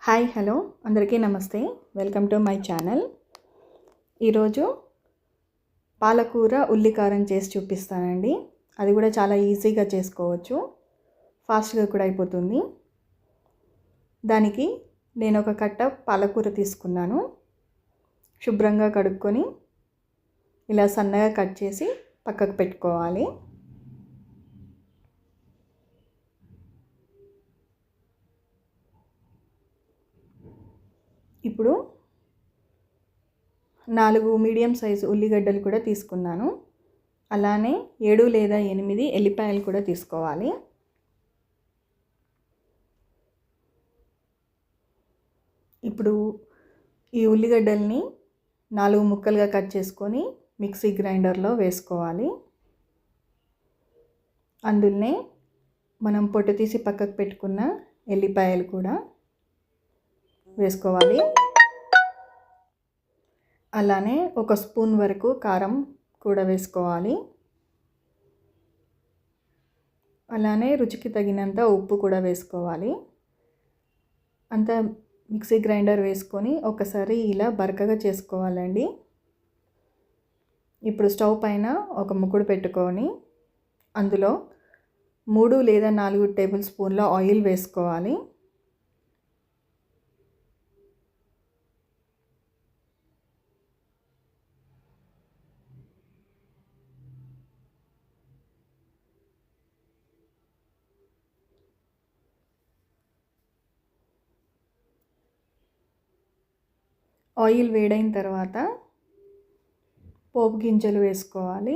Hi hello అందరికీ నమస్తే. Welcome to my channel. ఈరోజు పాలకూర ఉల్లి కారం చేసి చూపిస్తానండి. అది కూడా చాలా ఈజీగా చేసుకోవచ్చు, ఫాస్ట్గా కూడా అయిపోతుంది. దానికి నేను ఒక కట్ట పాలకూర తీసుకున్నాను. శుభ్రంగా కడుక్కొని ఇలా సన్నగా కట్ చేసి పక్కకు పెట్టుకోవాలి. ఇప్పుడు 4 మీడియం సైజు ఉల్లిగడ్డలు కూడా తీసుకున్నాను. అలానే 7 లేదా 8 ఎల్లిపాయలు కూడా తీసుకోవాలి. ఇప్పుడు ఈ ఉల్లిగడ్డల్ని 4 ముక్కలుగా కట్ చేసుకొని మిక్సీ గ్రైండర్లో వేసుకోవాలి. అందులోనే మనం పొట్టు తీసి పక్కకు పెట్టుకున్న ఎల్లిపాయలు కూడా వేసుకోవాలి. అలానే ఒక స్పూన్ వరకు కారం కూడా వేసుకోవాలి. అలానే రుచికి తగినంత ఉప్పు కూడా వేసుకోవాలి. అంతా మిక్సీ గ్రైండర్ వేసుకొని ఒకసారి ఇలా బరకగా చేసుకోవాలండి. ఇప్పుడు స్టవ్ పైన ఒక ముకుడు పెట్టుకొని అందులో 3 లేదా 4 టేబుల్ స్పూన్ల ఆయిల్ వేసుకోవాలి. ఆయిల్ వేడైన తర్వాత పోపు గింజలు వేసుకోవాలి.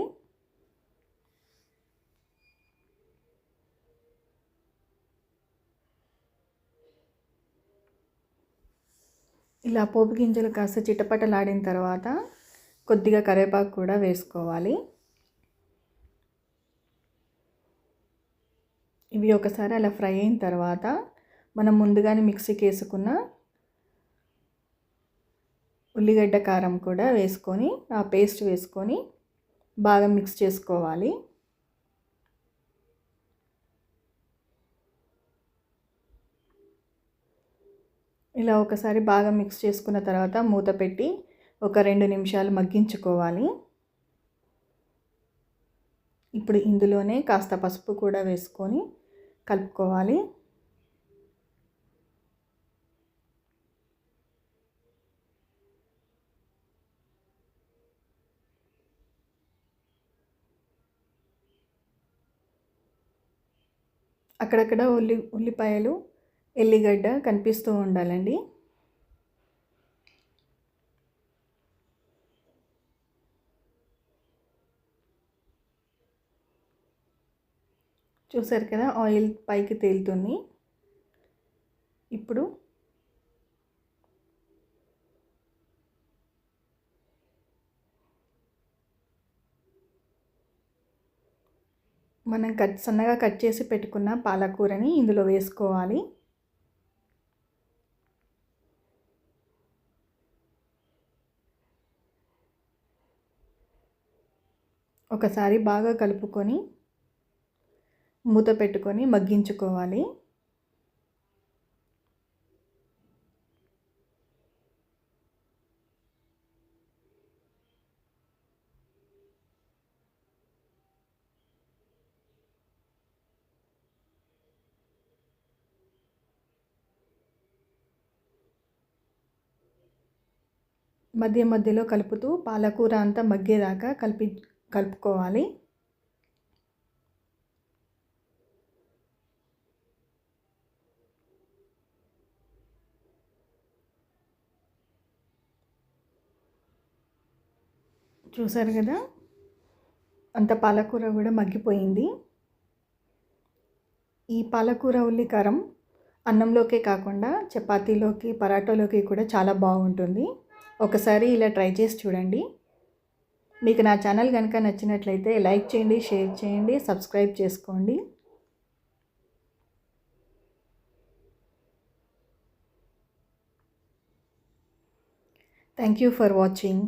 ఇలా పోపు గింజలు కాస్త చిటపటలాడిన తర్వాత కొద్దిగా కరివేపాకు కూడా వేసుకోవాలి. ఇవి ఒకసారి అలా ఫ్రై అయిన తర్వాత మనం ముందుగానే మిక్సీకి వేసుకున్న ఉల్లిగడ్డ కారం కూడా వేసుకొని ఆ పేస్ట్ వేసుకొని బాగా మిక్స్ చేసుకోవాలి. ఇలా ఒకసారి బాగా మిక్స్ చేసుకున్న తర్వాత మూత పెట్టి ఒక 2 నిమిషాలు మగ్గించుకోవాలి. ఇప్పుడు ఇందులోనే కాస్త పసుపు కూడా వేసుకొని కలుపుకోవాలి. అక్కడక్కడ ఉల్లిపాయలు ఎల్లిగడ్డ కనిపిస్తూ ఉండాలండి. చూసారు కదా, ఆయిల్ పైకి తేలుతుంది. ఇప్పుడు మనం సన్నగా కట్ చేసి పెట్టుకున్న పాలకూరని ఇందులో వేసుకోవాలి. ఒకసారి బాగా కలుపుకొని మూత పెట్టుకొని మగ్గించుకోవాలి. మధ్య మధ్యలో కలుపుతూ పాలకూర అంతా మగ్గేదాకా కలుపుకోవాలి. చూసారు కదా, అంత పాలకూర కూడా మగ్గిపోయింది. ఈ పాలకూర ఉల్లి కారం అన్నంలోకే కాకుండా చపాతీలోకి, పరాటాలోకి కూడా చాలా బాగుంటుంది. ఒకసారి ఇలా ట్రై చేసి చూడండి. మీకు నా ఛానల్ కనుక నచ్చినట్లయితే లైక్ చేయండి, షేర్ చేయండి, సబ్స్క్రైబ్ చేసుకోండి. Thank you for watching.